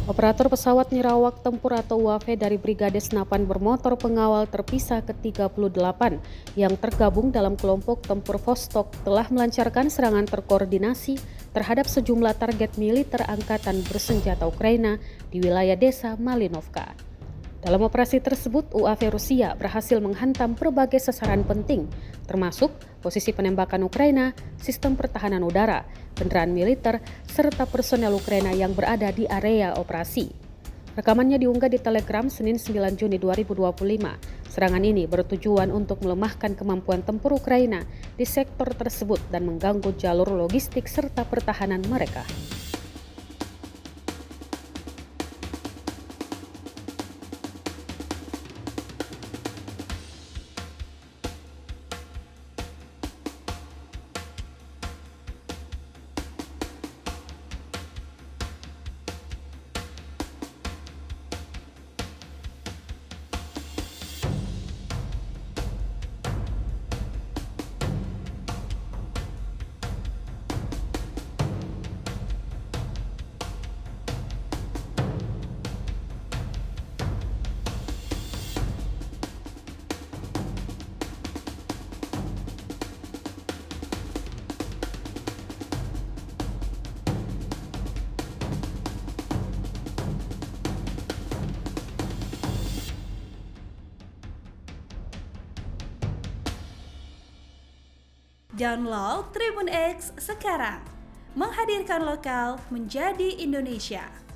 Operator pesawat nirawak tempur atau UAV dari Brigade Senapan Bermotor Pengawal Terpisah ke-38 yang tergabung dalam kelompok tempur Vostok telah melancarkan serangan terkoordinasi terhadap sejumlah target militer angkatan bersenjata Ukraina di wilayah desa Malinovka. Dalam operasi tersebut, UAV Rusia berhasil menghantam berbagai sasaran penting, termasuk posisi penembakan Ukraina, sistem pertahanan udara, kendaraan militer, serta personel Ukraina yang berada di area operasi. Rekamannya diunggah di Telegram Senin 9 Juni 2025. Serangan ini bertujuan untuk melemahkan kemampuan tempur Ukraina di sektor tersebut dan mengganggu jalur logistik serta pertahanan mereka. Download Tribun X sekarang, menghadirkan lokal menjadi Indonesia.